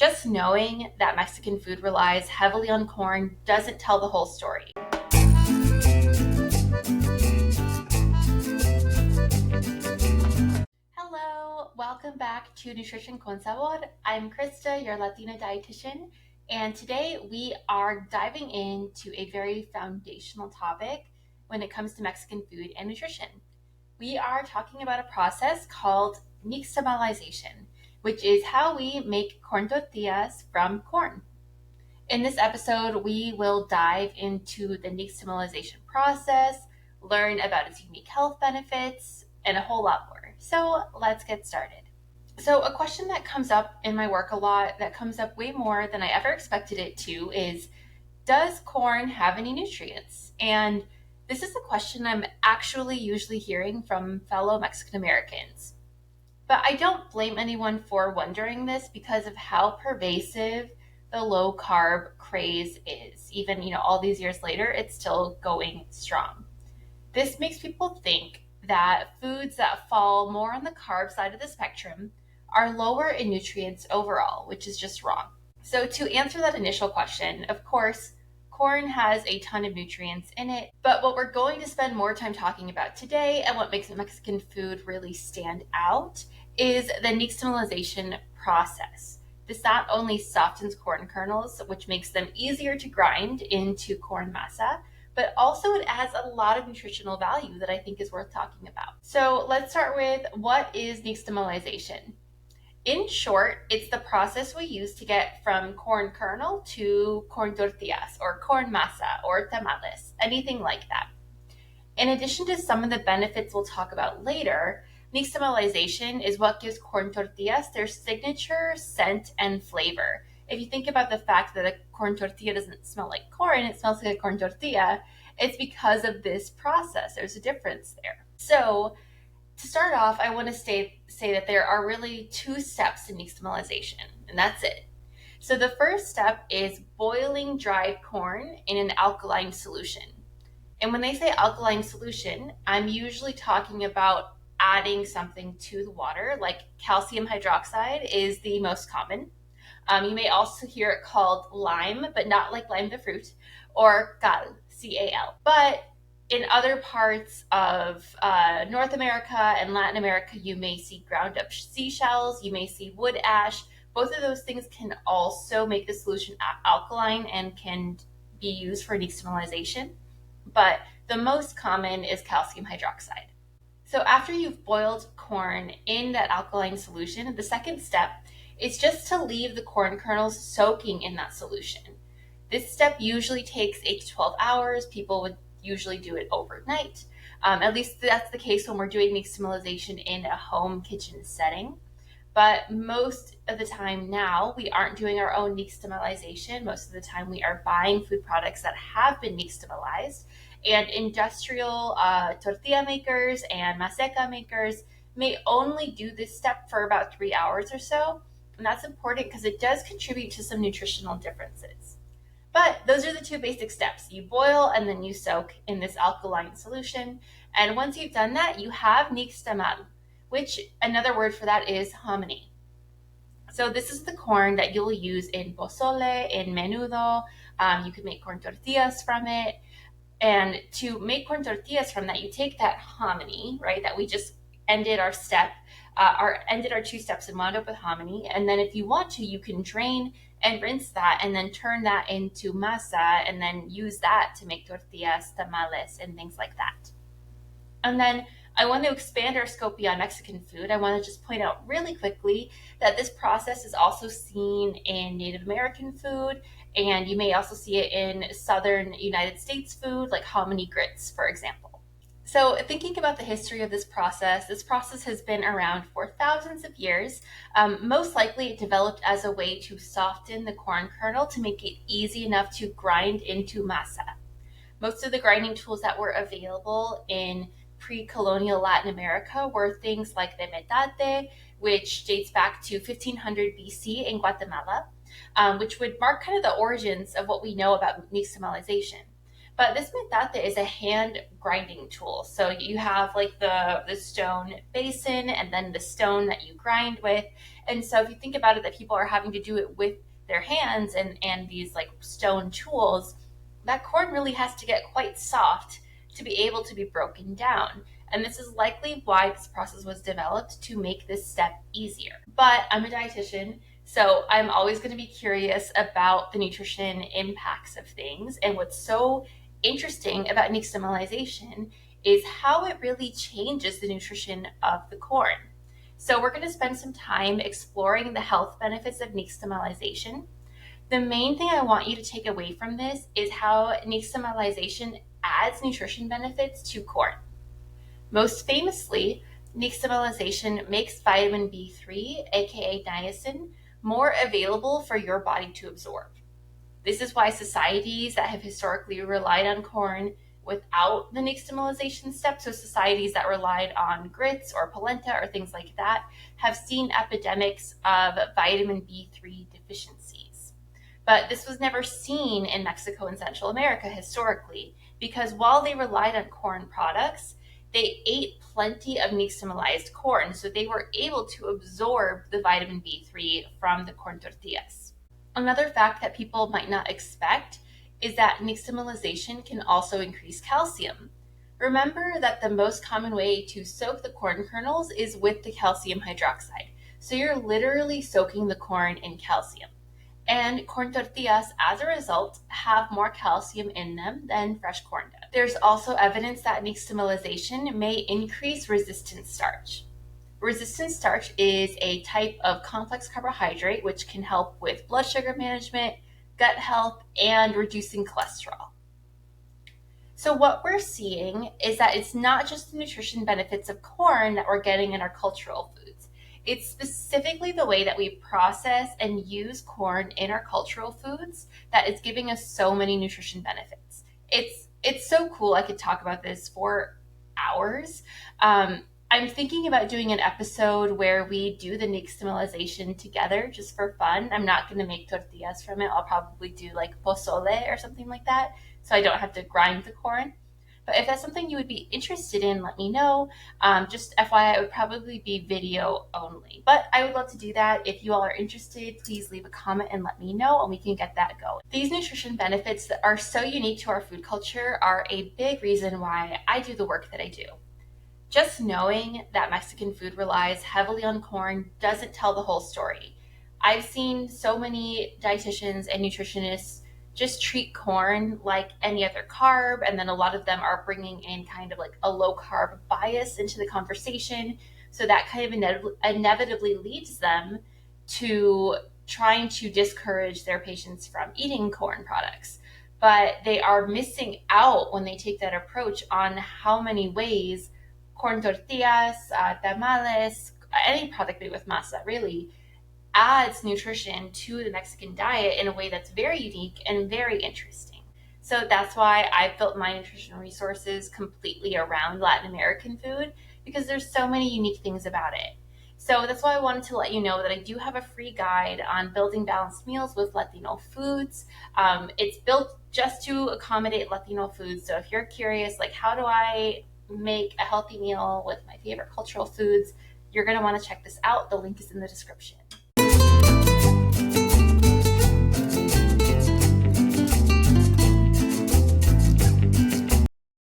Just knowing that Mexican food relies heavily on corn doesn't tell the whole story. Hello, welcome back to Nutrition con Sabor. I'm Krista, your Latina dietitian, and today we are diving into a very foundational topic when it comes to Mexican food and nutrition. We are talking about a process called Nixtamalization, which is how we make corn tortillas from corn. In this episode, we will dive into the nixtamalization process, learn about its unique health benefits, and a whole lot more. So let's get started. So a question that comes up in my work a lot, that comes up way more than I ever expected it to, is, does corn have any nutrients? And this is a question I'm actually usually hearing from fellow Mexican Americans. But I don't blame anyone for wondering this because of how pervasive the low carb craze is. Even, all these years later, it's still going strong. This makes people think that foods that fall more on the carb side of the spectrum are lower in nutrients overall, which is just wrong. So to answer that initial question, of course, corn has a ton of nutrients in it, but what we're going to spend more time talking about today and what makes Mexican food really stand out is the nixtamalization process. This not only softens corn kernels, which makes them easier to grind into corn masa, but also it adds a lot of nutritional value that I think is worth talking about. So let's start with, what is nixtamalization? In short, it's the process we use to get from corn kernel to corn tortillas or corn masa or tamales, anything like that. In addition to some of the benefits we'll talk about later, nixtamalization is what gives corn tortillas their signature scent and flavor. If you think about the fact that a corn tortilla doesn't smell like corn, it smells like a corn tortilla, it's because of this process. There's a difference there. So to start off, I want to say that there are really two steps in nixtamalization, and that's it. So the first step is boiling dried corn in an alkaline solution. And when they say alkaline solution, I'm usually talking about adding something to the water, like calcium hydroxide is the most common. You may also hear it called lime, but not like lime the fruit, or cal, C-A-L. But in other parts of North America and Latin America, you may see ground up seashells, you may see wood ash. Both of those things can also make the solution alkaline and can be used for nixtamalization. But the most common is calcium hydroxide. So after you've boiled corn in that alkaline solution, the second step is just to leave the corn kernels soaking in that solution. This step usually takes 8 to 12 hours. People would usually do it overnight. At least that's the case when we're doing nixtamalization in a home kitchen setting. But most of the time now, we aren't doing our own nixtamalization. Most of the time we are buying food products that have been nixtamalized. And industrial tortilla makers and maseca makers may only do this step for about 3 hours or so. And that's important because it does contribute to some nutritional differences. But those are the two basic steps. You boil and then you soak in this alkaline solution. And once you've done that, you have nixtamal, which another word for that is hominy. So this is the corn that you'll use in pozole, in menudo. You can make corn tortillas from it. And to make corn tortillas from that, you take that hominy, right, that we just ended our step, ended our 2 steps and wound up with hominy. And then if you want to, you can drain and rinse that and then turn that into masa and then use that to make tortillas, tamales, and things like that. And then I want to expand our scope beyond Mexican food. I want to just point out really quickly that this process is also seen in Native American food, and you may also see it in Southern United States food, like hominy grits, for example. So thinking about the history of this process has been around for thousands of years. Most likely it developed as a way to soften the corn kernel to make it easy enough to grind into masa. Most of the grinding tools that were available in pre-colonial Latin America were things like the metate, which dates back to 1500 BC in Guatemala, which would mark kind of the origins of what we know about nixtamalization. But this metate is a hand grinding tool. So you have like the stone basin and then the stone that you grind with. And so if you think about it, that people are having to do it with their hands and these like stone tools, that corn really has to get quite soft to be able to be broken down. And this is likely why this process was developed, to make this step easier. But I'm a dietitian, so I'm always going to be curious about the nutrition impacts of things. And what's so interesting about nixtamalization is how it really changes the nutrition of the corn. So we're going to spend some time exploring the health benefits of nixtamalization. The main thing I want you to take away from this is how nixtamalization adds nutrition benefits to corn. Most famously, nixtamalization makes vitamin B3, aka niacin, more available for your body to absorb. This is why societies that have historically relied on corn without the nixtamalization step, so societies that relied on grits or polenta or things like that, have seen epidemics of vitamin B3 deficiencies. But this was never seen in Mexico and Central America historically, because while they relied on corn products, they ate plenty of nixtamalized corn, so they were able to absorb the vitamin B3 from the corn tortillas. Another fact that people might not expect is that nixtamalization can also increase calcium. Remember that the most common way to soak the corn kernels is with the calcium hydroxide. So you're literally soaking the corn in calcium. And corn tortillas, as a result, have more calcium in them than fresh corn does. There's also evidence that nixtamalization may increase resistant starch. Resistant starch is a type of complex carbohydrate which can help with blood sugar management, gut health, and reducing cholesterol. So what we're seeing is that it's not just the nutrition benefits of corn that we're getting in our cultural foods. It's specifically the way that we process and use corn in our cultural foods that is giving us so many nutrition benefits. It's so cool. I could talk about this for hours. I'm thinking about doing an episode where we do the nixtamalization together just for fun. I'm not going to make tortillas from it. I'll probably do like pozole or something like that, so I don't have to grind the corn. But if that's something you would be interested in, let me know. Just FYI, it would probably be video only. But I would love to do that. If you all are interested, please leave a comment and let me know, and we can get that going. These nutrition benefits that are so unique to our food culture are a big reason why I do the work that I do. Just knowing that Mexican food relies heavily on corn doesn't tell the whole story. I've seen so many dietitians and nutritionists just treat corn like any other carb, and then a lot of them are bringing in kind of like a low carb bias into the conversation. So that kind of inevitably leads them to trying to discourage their patients from eating corn products. But they are missing out when they take that approach on how many ways corn tortillas, tamales, any product made with masa really adds nutrition to the Mexican diet in a way that's very unique and very interesting. So that's why I built my nutrition resources completely around Latin American food, because there's so many unique things about it. So that's why I wanted to let you know that I do have a free guide on building balanced meals with Latino foods. It's built just to accommodate Latino foods. So if you're curious, like, how do I make a healthy meal with my favorite cultural foods, you're going to want to check this out. The link is in the description.